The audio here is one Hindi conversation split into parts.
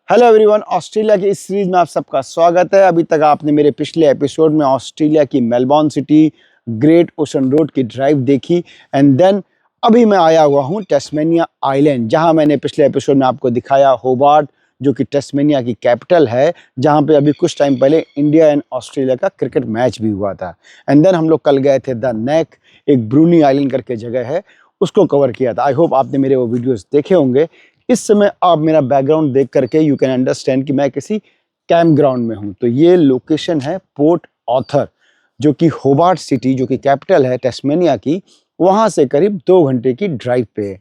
हेलो एवरीवन, ऑस्ट्रेलिया की इस सीरीज में आप सबका स्वागत है। अभी तक आपने मेरे पिछले एपिसोड में ऑस्ट्रेलिया की Melbourne city, great ocean road की ड्राइव देखी एंड देन अभी मैं आया हुआ हूँ टेस्मेनिया आइलैंड, जहाँ मैंने पिछले एपिसोड में आपको दिखाया होबार्ट, जो कि टेस्मेनिया की कैपिटल है, जहाँ पे अभी कुछ टाइम पहले इंडिया एंड ऑस्ट्रेलिया का क्रिकेट मैच भी हुआ था। एंड देन हम लोग कल गए थे द नेक, एक ब्रूनी आइलैंड करके जगह है, उसको कवर किया था। आई होप आपने मेरे वो वीडियोज़ देखे होंगे। इस समय आप मेरा बैकग्राउंड देख करके यू कैन अंडरस्टैंड कि मैं किसी कैंप ग्राउंड में हूँ। तो ये लोकेशन है पोर्ट ऑथर, जो कि होबार्ट सिटी, जो कि कैपिटल है टेस्मेनिया की, वहाँ से करीब 2 घंटे की ड्राइव पे है।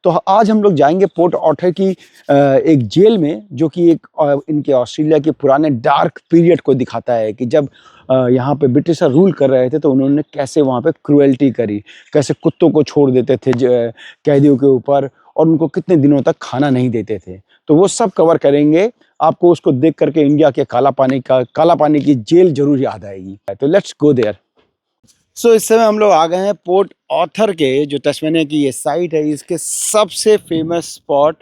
तो आज हम लोग जाएंगे पोर्ट ऑथर की एक जेल में, जो कि एक इनके ऑस्ट्रेलिया के पुराने डार्क पीरियड को दिखाता है कि जब यहाँ पे ब्रिटिशर रूल कर रहे थे तो उन्होंने कैसे वहाँ पे क्रुएल्टी करी, कैसे कुत्तों को छोड़ देते थे कैदियों के ऊपर, और उनको कितने दिनों तक खाना नहीं देते थे। तो वो सब कवर करेंगे। आपको उसको देख करके इंडिया के काला पानी की जेल जरूर याद आएगी। तो लेट्स गो देयर। सो इस समय हम लोग आ गए हैं पोर्ट ऑथर के, जो तस्मेनिया की ये साइट है, इसके सबसे फेमस स्पॉट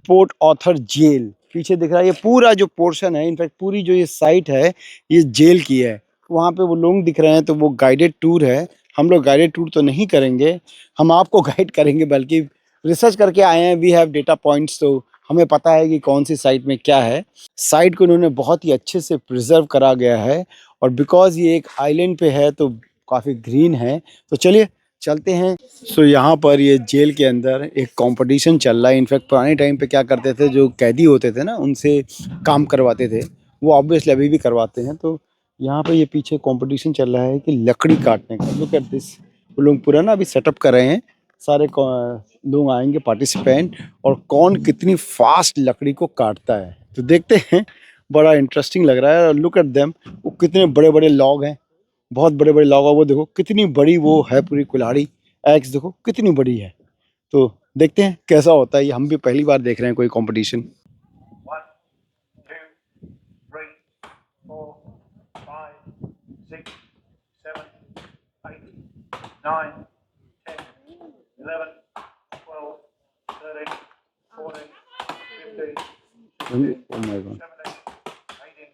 पोर्ट ऑथर जेल। पीछे दिख रहा है ये पूरा जो पोर्शन है, इनफैक्ट पूरी जो ये साइट है ये जेल की है। वहाँ पे वो लोग दिख रहे हैं, तो वो गाइडेड टूर है। हम लोग गाइडेड टूर तो नहीं करेंगे, हम आपको गाइड करेंगे, बल्कि रिसर्च करके आए हैं। वी हैव डेटा पॉइंट्स, तो हमें पता है कि कौन सी साइट में क्या है। साइट को उन्होंने बहुत ही अच्छे से प्रिजर्व करा गया है, और बिकॉज ये एक आइलैंड पे है तो काफ़ी ग्रीन है। तो चलिए चलते हैं। सो यहाँ पर ये जेल के अंदर एक कंपटीशन चल रहा है। इनफैक्ट पुराने टाइम पे क्या करते थे, जो कैदी होते थे ना, उनसे काम करवाते थे, वो ऑब्वियसली अभी भी करवाते हैं। तो यहाँ पे ये पीछे कंपटीशन चल रहा है कि लकड़ी काटने का। लुक एट दिस, वो लोग पूरा ना अभी सेटअप कर रहे हैं। सारे लोग आएंगे पार्टिसिपेंट, और कौन कितनी फास्ट लकड़ी को काटता है तो देखते हैं। बड़ा इंटरेस्टिंग लग रहा है। लुक एट देम, वो कितने बड़े बड़े लॉग हैं, बहुत बड़े बड़े लॉग। वो देखो कितनी बड़ी वो है, पूरी कुल्हाड़ी एक्स देखो कितनी बड़ी है। तो देखते हैं कैसा होता है ये। हम भी पहली बार देख रहे हैं कोई competition. 1, 2, 3, 4, 5, 6, 7, 8, 9, 10, 11, 12, 13, 14, 15, Oh my God. 17, 18, 19,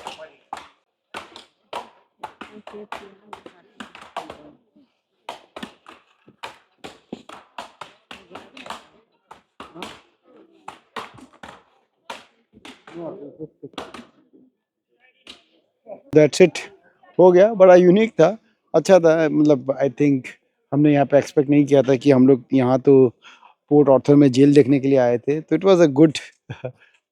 20. That's it, हो गया। बड़ा यूनिक था, अच्छा था। मतलब आई थिंक हमने यहाँ पे एक्सपेक्ट नहीं किया था कि हम लोग यहाँ तो पोर्ट ऑर्थर में जेल देखने के लिए आए थे। तो it was a good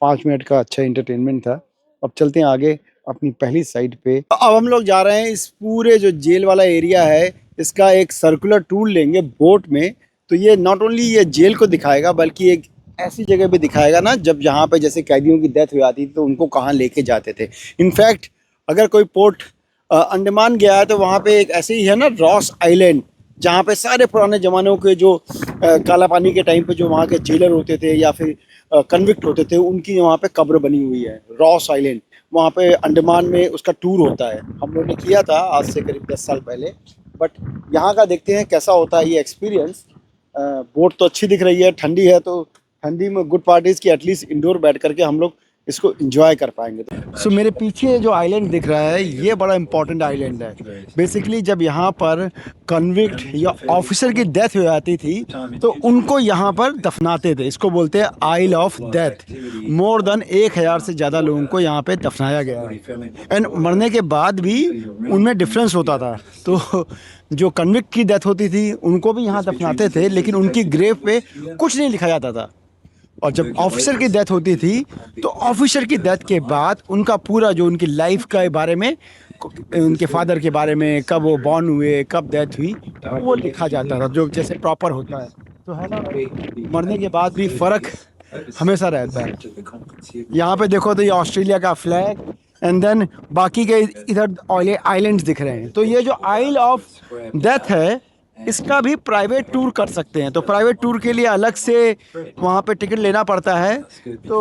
5 minute का अच्छा एंटरटेनमेंट था। अब चलते हैं आगे अपनी पहली साइड पे। अब हम लोग जा रहे हैं इस पूरे जो जेल वाला एरिया है, इसका एक सर्कुलर टूर लेंगे बोट में। तो ये नॉट ओनली ये जेल को दिखाएगा, बल्कि एक ऐसी जगह पे दिखाएगा ना, जब यहाँ पे जैसे कैदियों की डेथ हो जाती थी तो उनको कहाँ लेके जाते थे। इनफैक्ट अगर कोई पोर्ट अंडमान गया है तो वहाँ पे एक ऐसे ही है ना, रॉस आइलैंड, जहाँ पे सारे पुराने ज़मानों के जो काला पानी के टाइम पे जो वहाँ के जेलर होते थे या फिर कन्विक्ट होते थे, उनकी वहाँ पे कब्र बनी हुई है, रॉस आइलैंड। वहाँ पे अंडमान में उसका टूर होता है। हम लोग ने किया था आज से करीब 10 साल पहले। बट यहाँ का देखते हैं कैसा होता है ये एक्सपीरियंस। बोट तो अच्छी दिख रही है, ठंडी है, तो ठंडी में गुड पार्ट इज़ कि एटलीस्ट इंडोर बैठ करके हम लोग इसको एंजॉय कर पाएंगे। सो मेरे पीछे जो आइलैंड दिख रहा है, ये बड़ा इंपॉर्टेंट आइलैंड है। बेसिकली जब यहाँ पर कन्विक्ट या ऑफिसर की डेथ हो जाती थी तो उनको यहाँ पर दफनाते थे। इसको बोलते हैं आइल ऑफ डेथ। मोर देन 1000 से ज़्यादा लोगों को यहाँ पे दफनाया गया है। एंड मरने के बाद भी उनमें डिफरेंस होता था। तो जो कन्विक्ट की डेथ होती थी उनको भी यहाँ दफनाते थे, लेकिन उनकी ग्रेव पे कुछ नहीं लिखा जाता था। और जब ऑफिसर की डेथ होती थी तो ऑफिसर की डेथ के बाद उनका पूरा जो उनकी लाइफ के बारे में, उनके फादर के बारे में, कब वो बॉर्न हुए, कब डेथ हुई, वो लिखा जाता था, जो जैसे प्रॉपर होता है। तो है ना, मरने के बाद भी फ़र्क हमेशा रहता है। यहाँ पे देखो तो ये ऑस्ट्रेलिया का फ्लैग, एंड देन बाकी के इधर आइलैंड्स दिख रहे हैं। तो ये जो आइल ऑफ डेथ है, इसका भी प्राइवेट टूर कर सकते हैं। तो प्राइवेट टूर के लिए अलग से वहाँ पे टिकट लेना पड़ता है, तो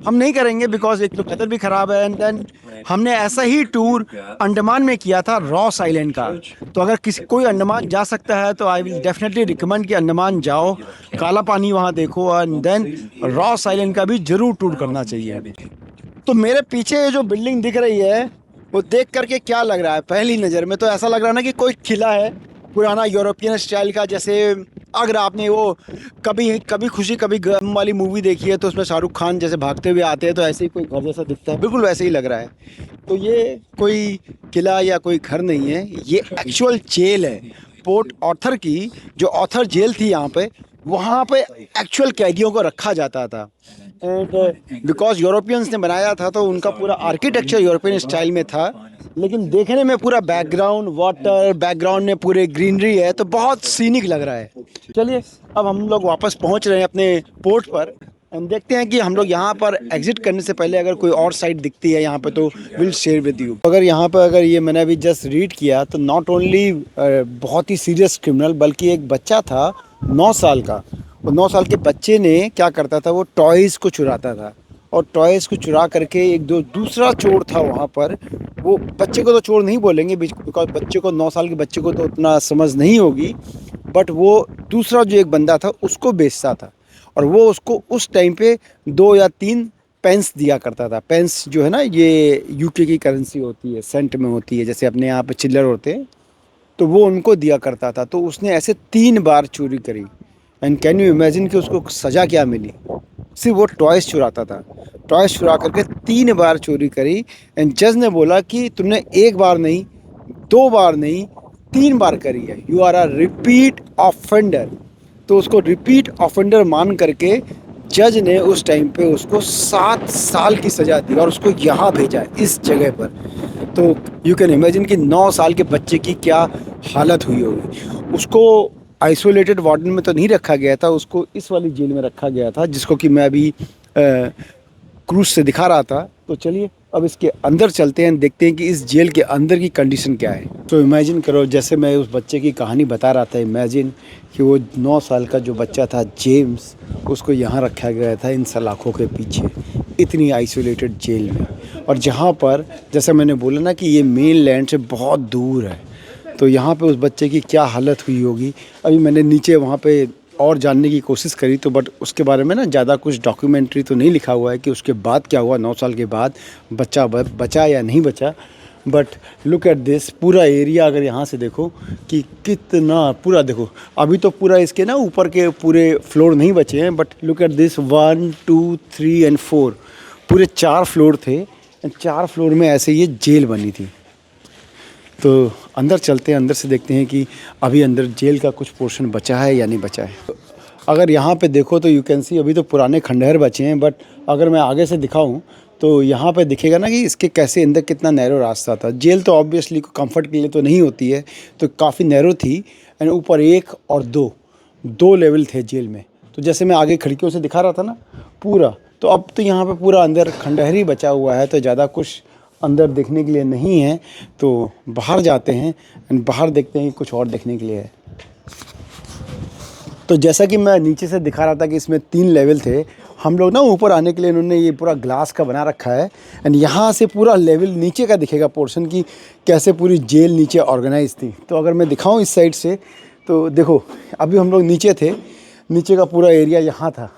हम नहीं करेंगे बिकॉज एक तो वेदर भी ख़राब है। एंड देन हमने ऐसा ही टूर अंडमान में किया था, रॉस आइलैंड का। तो अगर किसी कोई अंडमान जा सकता है तो आई विल डेफिनेटली रिकमेंड कि अंडमान जाओ, काला पानी वहाँ देखो, एंड देन रॉस आइलैंड का भी ज़रूर टूर करना चाहिए। तो मेरे पीछे ये जो बिल्डिंग दिख रही है वो देख करके क्या लग रहा है? पहली नज़र में तो ऐसा लग रहा है ना कि कोई किला है पुराना यूरोपियन स्टाइल का। जैसे अगर आपने वो कभी कभी खुशी कभी गम वाली मूवी देखी है तो उसमें शाहरुख खान जैसे भागते हुए आते हैं, तो ऐसे ही कोई घर जैसा दिखता है, बिल्कुल वैसे ही लग रहा है। तो ये कोई किला या कोई घर नहीं है, ये एक्चुअल जेल है पोर्ट ऑर्थर की। जो ऑर्थर जेल थी यहाँ पे, वहाँ पे एक्चुअल कैदियों को रखा जाता था। एंड बिकॉज यूरोपियंस ने बनाया था तो उनका पूरा आर्किटेक्चर यूरोपियन स्टाइल में था, लेकिन देखने में पूरा बैकग्राउंड वाटर, बैकग्राउंड में पूरे ग्रीनरी है, तो बहुत सीनिक लग रहा है। चलिए अब हम लोग वापस पहुंच रहे हैं अपने पोर्ट पर। हम देखते हैं कि हम लोग यहाँ पर एग्जिट करने से पहले अगर कोई और साइट दिखती है यहाँ पे तो विल शेयर विद यू। अगर यहाँ पर अगर ये मैंने अभी जस्ट रीड किया तो नॉट ओनली बहुत ही सीरियस क्रिमिनल, बल्कि एक बच्चा था 9 साल का। वो 9 साल के बच्चे ने क्या करता था, वो टॉयज़ को चुराता था, और टॉयज़ को चुरा करके एक दो दूसरा चोर था वहाँ पर। वो बच्चे को तो चोर नहीं बोलेंगे बिकॉज बच्चे को 9 साल के बच्चे को तो उतना समझ नहीं होगी, बट वो दूसरा जो एक बंदा था उसको बेचता था, और वो उसको उस टाइम पे 2 या 3 पेंस दिया करता था। पेंस जो है ना, ये यूके की करेंसी होती है, सेंट में होती है, जैसे अपने यहाँ पे चिल्लर होते हैं, तो वो उनको दिया करता था। तो उसने ऐसे 3 बार चोरी करी। एंड कैन यू इमेजिन कि उसको सज़ा क्या मिली? सिर्फ वो टॉयज़ चुराता था, टॉयज़ चुरा करके 3 बार चोरी करी। एंड जज ने बोला कि तुमने 1 बार नहीं, 2 बार नहीं, 3 बार करी है, you are a repeat offender. तो उसको रिपीट ऑफेंडर मान करके जज ने उस टाइम पे उसको 7 साल की सज़ा दी और उसको यहाँ भेजा इस जगह पर। तो यू कैन इमेजिन कि 9 साल के बच्चे की क्या हालत हुई होगी। उसको आइसोलेटेड वार्डन में तो नहीं रखा गया था, उसको इस वाली जेल में रखा गया था, जिसको कि मैं अभी क्रूज से दिखा रहा था। तो चलिए अब इसके अंदर चलते हैं, देखते हैं कि इस जेल के अंदर की कंडीशन क्या है। तो इमेजिन करो, जैसे मैं उस बच्चे की कहानी बता रहा था, इमेजिन कि वो 9 साल का जो बच्चा था जेम्स, उसको यहाँ रखा गया था इन सलाखों के पीछे, इतनी आइसोलेटेड जेल में। और जहाँ पर जैसा मैंने बोला ना कि ये मेन लैंड से बहुत दूर है, तो यहाँ पे उस बच्चे की क्या हालत हुई होगी। अभी मैंने नीचे वहाँ पे और जानने की कोशिश करी तो बट उसके बारे में ना ज़्यादा कुछ डॉक्यूमेंट्री तो नहीं लिखा हुआ है कि उसके बाद क्या हुआ, 9 साल के बाद बच्चा बचा या नहीं बचा। बट लुक एट दिस, पूरा एरिया अगर यहाँ से देखो कि कितना पूरा देखो, अभी तो पूरा इसके ना ऊपर के पूरे फ्लोर नहीं बचे हैं, but look at this 1 2 3 and 4 पूरे 4 फ्लोर थे। 4 फ्लोर में ऐसे ये जेल बनी थी। तो अंदर चलते हैं, अंदर से देखते हैं कि अभी अंदर जेल का कुछ पोर्शन बचा है या नहीं बचा है। अगर यहाँ पे देखो तो यू कैन सी अभी तो पुराने खंडहर बचे हैं, बट अगर मैं आगे से दिखाऊं तो यहाँ पे दिखेगा ना कि इसके कैसे अंदर कितना नैरो रास्ता था। जेल तो ऑब्वियसली कंफर्ट के लिए तो नहीं होती है, तो काफ़ी नैरो थी। एंड ऊपर 1 और 2 लेवल थे जेल में। तो जैसे मैं आगे खिड़कियों से दिखा रहा था ना पूरा, तो अब तो यहाँ पे पूरा अंदर खंडहर ही बचा हुआ है, तो ज़्यादा कुछ अंदर देखने के लिए नहीं है। तो बाहर जाते हैं एंड बाहर देखते हैं कि कुछ और देखने के लिए है। तो जैसा कि मैं नीचे से दिखा रहा था कि इसमें 3 लेवल थे, हम लोग ना ऊपर आने के लिए इन्होंने ये पूरा ग्लास का बना रखा है। एंड यहाँ से पूरा लेवल नीचे का दिखेगा पोर्शन की, कैसे पूरी जेल नीचे ऑर्गेनाइज थी। तो अगर मैं दिखाऊँ इस साइड से तो देखो, अभी हम लोग नीचे थे, नीचे का पूरा एरिया यहाँ था।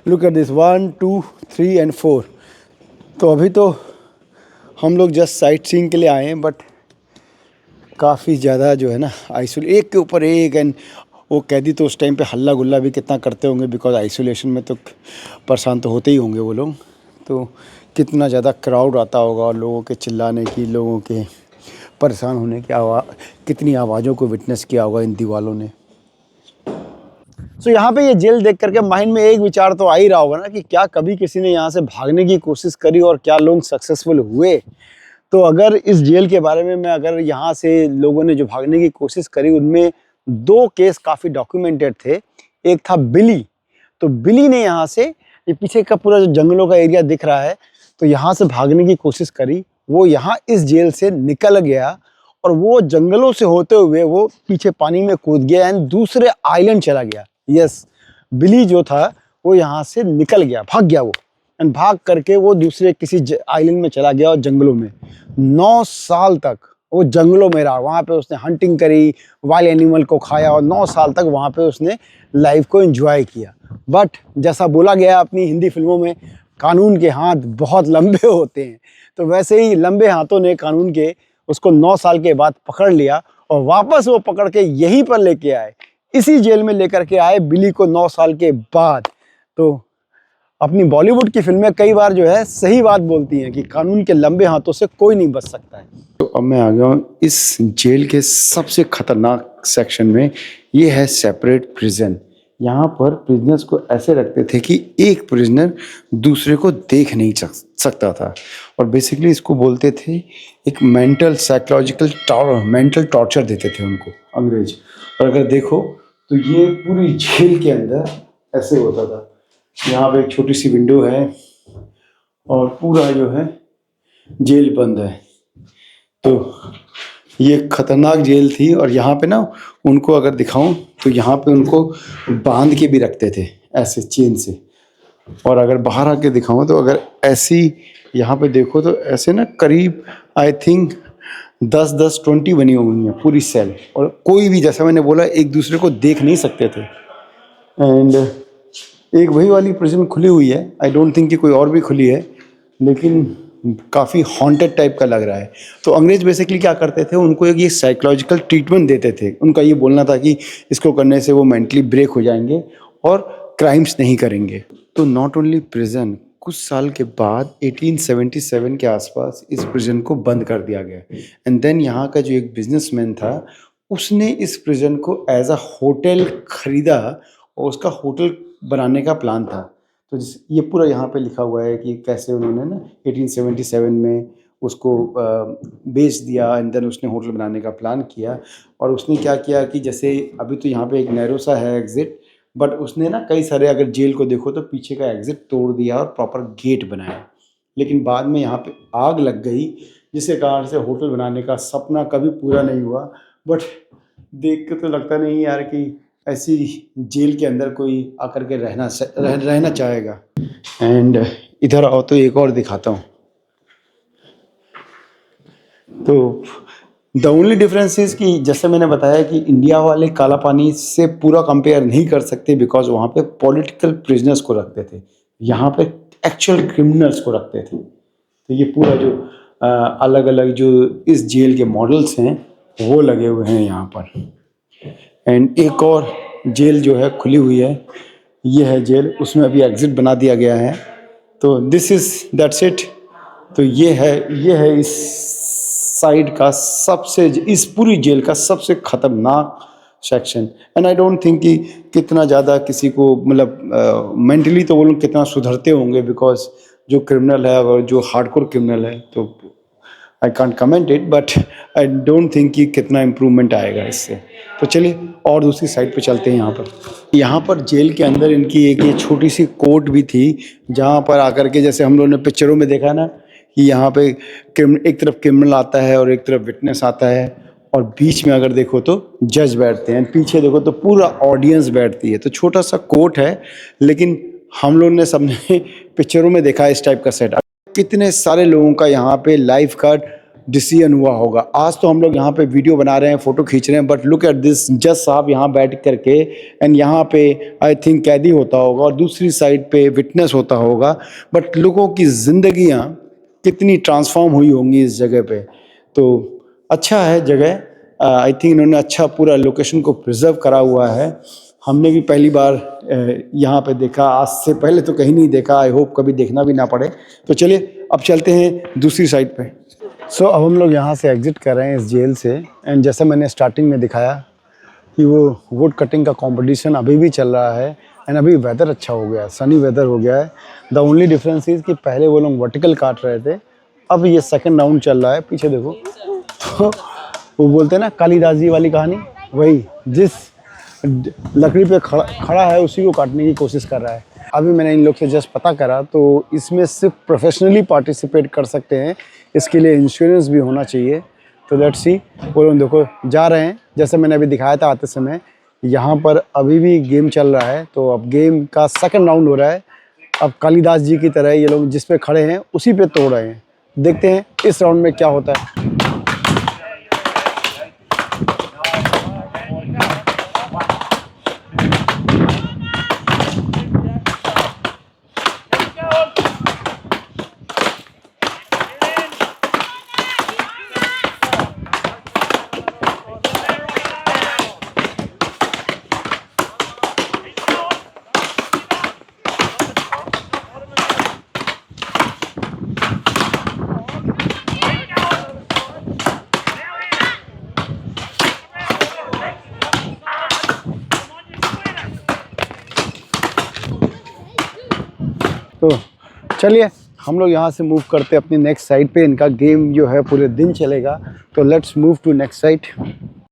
Look at this 1 2 3 and 4। तो अभी तो हम लोग जस्ट साइट सीइंग के लिए आए हैं, बट काफ़ी ज़्यादा जो है ना आइसोलेट, एक के ऊपर एक। एंड वो कैदी तो उस टाइम पे हल्ला गुल्ला भी कितना करते होंगे, बिकॉज आइसोलेशन में तो परेशान तो होते ही होंगे वो लोग। तो कितना ज़्यादा क्राउड आता होगा, और लोगों के चिल्लाने की, लोगों के परेशान होने की आवाज़, कितनी आवाज़ों को विटनेस किया होगा इन दीवालों ने। सो यहाँ पे ये जेल देख करके माइंड में एक विचार तो आ ही रहा होगा ना कि क्या कभी किसी ने यहाँ से भागने की कोशिश करी और क्या लोग सक्सेसफुल हुए। तो अगर इस जेल के बारे में मैं अगर यहाँ से लोगों ने जो भागने की कोशिश करी, उनमें 2 केस काफ़ी डॉक्यूमेंटेड थे। एक था बिली, तो बिली ने यहाँ से, ये पीछे का पूरा जो जंगलों का एरिया दिख रहा है, तो यहाँ से भागने की कोशिश करी। वो यहाँ इस जेल से निकल गया और वो जंगलों से होते हुए वो पीछे पानी में कूद गया एंड दूसरे आइलैंड चला गया। यस, बिली जो था वो यहाँ से निकल गया, भाग गया वो, एंड भाग करके वो दूसरे किसी आइलैंड में चला गया और जंगलों में 9 साल तक वो जंगलों में रहा। वहाँ पे उसने हंटिंग करी, वाइल्ड एनिमल को खाया और 9 साल तक वहाँ पे उसने लाइफ को एंजॉय किया। बट जैसा बोला गया अपनी हिंदी फिल्मों में, कानून के हाथ बहुत लंबे होते हैं, तो वैसे ही लंबे हाथों ने कानून के उसको 9 साल के बाद पकड़ लिया और वापस वो पकड़ के यहीं पर लेके आए, इसी जेल में लेकर के आए बिली को 9 साल के बाद। तो अपनी बॉलीवुड की फिल्में कई बार जो है सही बात बोलती हैं कि कानून के लंबे हाथों से कोई नहीं बच सकता है। तो अब मैं आ गया हूँ इस जेल के सबसे खतरनाक सेक्शन में। ये है सेपरेट प्रिजन। यहाँ पर प्रिजनर्स को ऐसे रखते थे कि एक प्रिजनर दूसरे को देख नहीं सकता था, और बेसिकली इसको बोलते थे एक मेंटल टॉर्चर देते थे उनको अंग्रेज। और अगर देखो तो ये पूरी जेल के अंदर ऐसे होता था। यहाँ पे एक छोटी सी विंडो है और पूरा जो है जेल बंद है। तो ये खतरनाक जेल थी, और यहाँ पे ना उनको अगर दिखाऊं तो यहाँ पे उनको बांध के भी रखते थे ऐसे चेन से, और अगर बाहर आके दिखाऊं तो अगर ऐसी यहाँ पे देखो तो ऐसे ना करीब आई थिंक 10-20 बनी हुई हैं पूरी सेल, और कोई भी, जैसा मैंने बोला, एक दूसरे को देख नहीं सकते थे। एंड एक वही वाली प्रिजन खुली हुई है, आई डोंट थिंक कि कोई और भी खुली है, लेकिन काफ़ी हॉन्टेड टाइप का लग रहा है। तो अंग्रेज बेसिकली क्या करते थे, उनको एक ये साइकोलॉजिकल ट्रीटमेंट देते थे। उनका ये बोलना था कि इसको करने से वो मेंटली ब्रेक हो जाएंगे और क्राइम्स नहीं करेंगे। तो नॉट ओनली प्रिजन, कुछ साल के बाद 1877 के आसपास इस प्रिजन को बंद कर दिया गया। एंड देन यहाँ का जो एक बिजनेसमैन था, उसने इस प्रिजन को एज अ होटल खरीदा और उसका होटल बनाने का प्लान था। तो ये पूरा यहाँ पे लिखा हुआ है कि कैसे उन्होंने ना 1877 में उसको बेच दिया, एंड देन उसने होटल बनाने का प्लान किया। और उसने क्या किया कि जैसे अभी तो यहाँ पे एक नैरो सा है एग्जिट, बट उसने ना कई सारे, अगर जेल को देखो तो पीछे का एग्जिट तोड़ दिया और प्रॉपर गेट बनाया। लेकिन बाद में यहाँ पे आग लग गई, जिसके कारण से होटल बनाने का सपना कभी पूरा नहीं हुआ। बट देख के तो लगता नहीं यार कि ऐसी जेल के अंदर कोई आकर के रहना चाहेगा। एंड इधर आओ तो एक और दिखाता हूँ। तो द ओनली डिफरेंस इज कि जैसे मैंने बताया कि इंडिया वाले काला पानी से पूरा कंपेयर नहीं कर सकते, बिकॉज वहाँ पे पॉलिटिकल प्रिजनर्स को रखते थे, यहाँ पे एक्चुअल क्रिमिनल्स को रखते थे। तो ये पूरा जो अलग अलग जो इस जेल के मॉडल्स हैं वो लगे हुए हैं यहाँ पर। एंड एक और जेल जो है खुली हुई है, ये है जेल, उसमें अभी एग्जिट बना दिया गया है। तो दिस इज दैट्स इट। तो ये है इस साइड का सबसे, इस पूरी जेल का सबसे खतरनाक section. And I don't think कि कितना ज़्यादा किसी को, मतलब मेंटली तो वो लोग कितना सुधरते होंगे, बिकॉज जो क्रिमिनल है और जो हार्डकोर क्रिमिनल है, तो I can't comment it, but I don't think कि कितना इम्प्रूवमेंट आएगा इससे। तो चलिए और दूसरी साइड पे चलते हैं। यहाँ पर जेल के अंदर इनकी एक ये छोटी सी कोर्ट भी थी, जहाँ पर आकर के, जैसे हम लोगों ने पिक्चरों में देखा ना कि यहाँ पे एक तरफ क्रिमिनल आता है और एक तरफ विटनेस आता है, और बीच में अगर देखो तो जज बैठते हैं, पीछे देखो तो पूरा ऑडियंस बैठती है। तो छोटा सा कोर्ट है, लेकिन हम लोग ने सबने पिक्चरों में देखा इस टाइप का सेटअप। कितने सारे लोगों का यहाँ पे लाइफ का डिसीजन हुआ होगा। आज तो हम लोग यहाँ पे वीडियो बना रहे हैं, फोटो खींच रहे हैं, बट लुक एट दिस, जज साहब यहाँ बैठ करके, एंड यहाँ पे आई थिंक कैदी होता होगा और दूसरी साइड पे विटनेस होता होगा। बट लोगों की जिंदगियाँ कितनी ट्रांसफॉर्म हुई होंगी इस जगह पे। तो अच्छा है जगह, आई थिंक इन्होंने अच्छा पूरा लोकेशन को प्रिजर्व करा हुआ है। हमने भी पहली बार यहाँ पे देखा, आज से पहले तो कहीं नहीं देखा। आई होप कभी देखना भी ना पड़े। तो चलिए अब चलते हैं दूसरी साइड पे। सो अब हम लोग यहाँ से एग्जिट कर रहे हैं इस जेल से। एंड जैसे मैंने स्टार्टिंग में दिखाया कि वो वुड कटिंग का कंपटीशन अभी भी चल रहा है, एंड अभी वेदर अच्छा हो गया है, सनी वेदर हो गया है। द ओनली डिफरेंस इज़ कि पहले वो लोग वर्टिकल काट रहे थे, अब ये सेकंड राउंड चल रहा है। पीछे देखो तो वो बोलते हैं ना कालिदास जी वाली कहानी, वही जिस लकड़ी पे खड़ा है उसी को काटने की कोशिश कर रहा है। अभी मैंने इन लोग से जस्ट पता करा, तो इसमें सिर्फ प्रोफेशनली पार्टिसिपेट कर सकते हैं, इसके लिए इंश्योरेंस भी होना चाहिए। तो लेट्स सी। वो लोग देखो जा रहे हैं, जैसे मैंने अभी दिखाया था आते समय। यहाँ पर अभी भी गेम चल रहा है, तो अब गेम का सेकंड राउंड हो रहा है। अब कालिदास जी की तरह ये लोग जिस पे खड़े हैं उसी पे तोड़ रहे हैं। देखते हैं इस राउंड में क्या होता है। तो चलिए हम लोग यहाँ से मूव करते हैं अपनी नेक्स्ट साइड पे। इनका गेम जो है पूरे दिन चलेगा, तो let's move to next side.